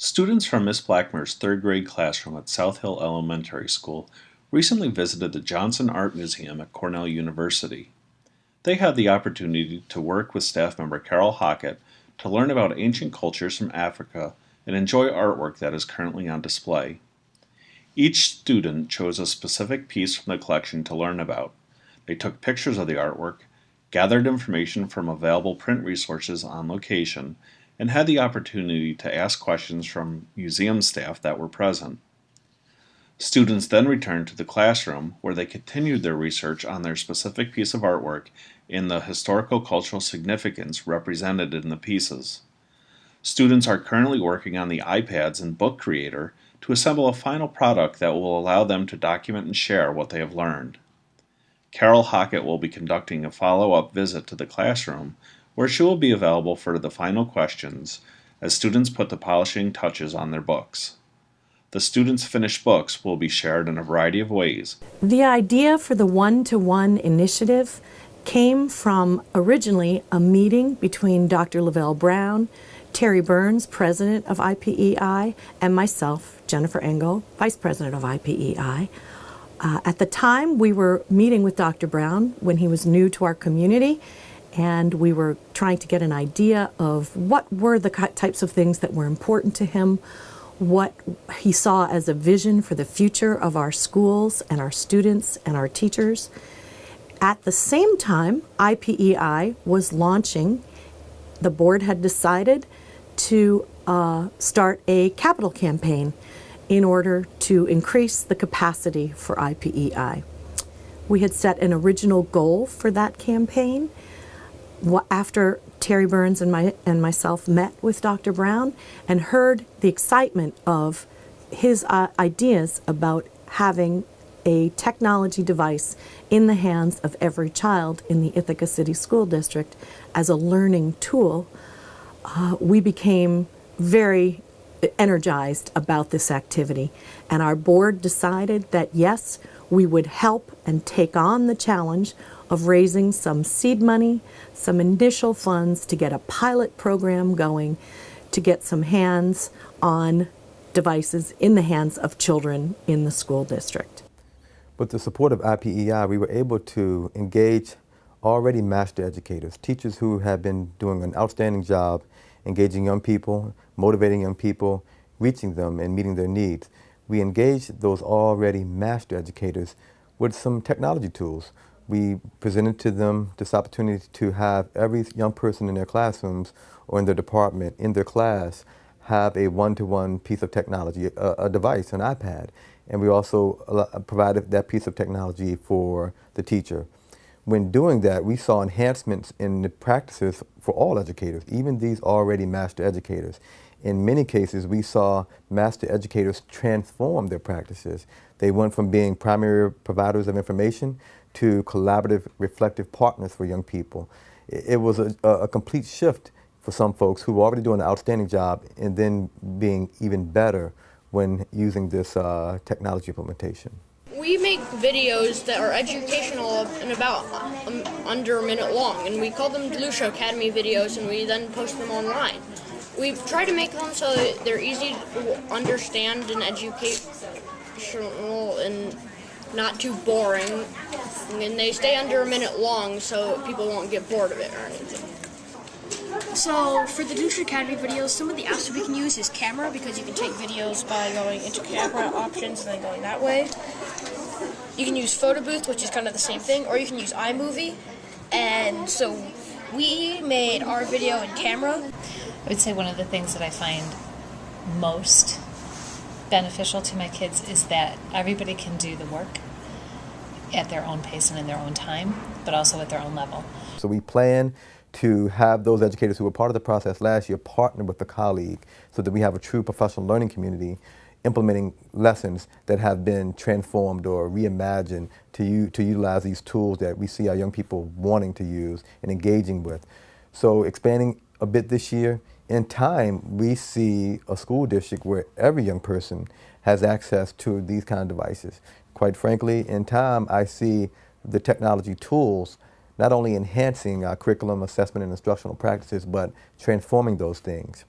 Students from Miss Blackmer's third grade classroom at South Hill Elementary School recently visited the Johnson Art Museum at Cornell University. They had the opportunity to work with staff member Carol Hockett to learn about ancient cultures from Africa and enjoy artwork that is currently on display. Each student chose a specific piece from the collection to learn about. They took pictures of the artwork, gathered information from available print resources on location, and had the opportunity to ask questions from museum staff that were present. Students then returned to the classroom where they continued their research on their specific piece of artwork and the historical cultural significance represented in the pieces. Students are currently working on the iPads and Book Creator to assemble a final product that will allow them to document and share what they have learned. Carol Hockett will be conducting a follow-up visit to the classroom where she will be available for the final questions as students put the polishing touches on their books. The students' finished books will be shared in a variety of ways. The idea for the one-to-one initiative came from originally a meeting between Dr. Lavelle Brown, Terry Burns, president of IPEI, and myself, Jennifer Engel, vice president of IPEI. At the time, we were meeting with Dr. Brown when he was new to our community, and we were trying to get an idea of what were the types of things that were important to him, what he saw as a vision for the future of our schools and our students and our teachers. At the same time, IPEI was launching. The board had decided to start a capital campaign in order to increase the capacity for IPEI. We had set an original goal for that campaign. After Terry Burns and myself met with Dr. Brown and heard the excitement of his ideas about having a technology device in the hands of every child in the Ithaca City School District as a learning tool, we became very energized about this activity. And our board decided that yes, we would help and take on the challenge of raising some seed money, some initial funds to get a pilot program going, to get some hands-on devices in the hands of children in the school district. With the support of IPEI, we were able to engage already master educators, teachers who have been doing an outstanding job engaging young people, motivating young people, reaching them and meeting their needs. We engaged those already master educators with some technology tools. We presented to them this opportunity to have every young person in their classrooms or in their department, in their class, have a one-to-one piece of technology, a device, an iPad. And we also provided that piece of technology for the teacher. When doing that, we saw enhancements in the practices for all educators, even these already master educators. In many cases, we saw master educators transform their practices. They went from being primary providers of information to collaborative, reflective partners for young people. It was a complete shift for some folks who were already doing an outstanding job and then being even better when using this technology implementation. We make videos that are educational and about under a minute long, and we call them Delucia Academy videos, and we then post them online. We try to make them so that they're easy to understand and educational and not too boring, and they stay under a minute long so people won't get bored of it or anything. So for the Delucia Academy videos, some of the apps we can use is camera, because you can take videos by going into camera options and then going that way. You can use photo booth, which is kind of the same thing, or you can use iMovie. And so we made our video in camera. I would say one of the things that I find most beneficial to my kids is that everybody can do the work at their own pace and in their own time, but also at their own level. So we plan to have those educators who were part of the process last year partner with a colleague so that we have a true professional learning community implementing lessons that have been transformed or reimagined to utilize these tools that we see our young people wanting to use and engaging with. So expanding a bit this year, in time we see a school district where every young person has access to these kind of devices. Quite frankly, in time I see the technology tools not only enhancing our curriculum, assessment, and instructional practices, but transforming those things.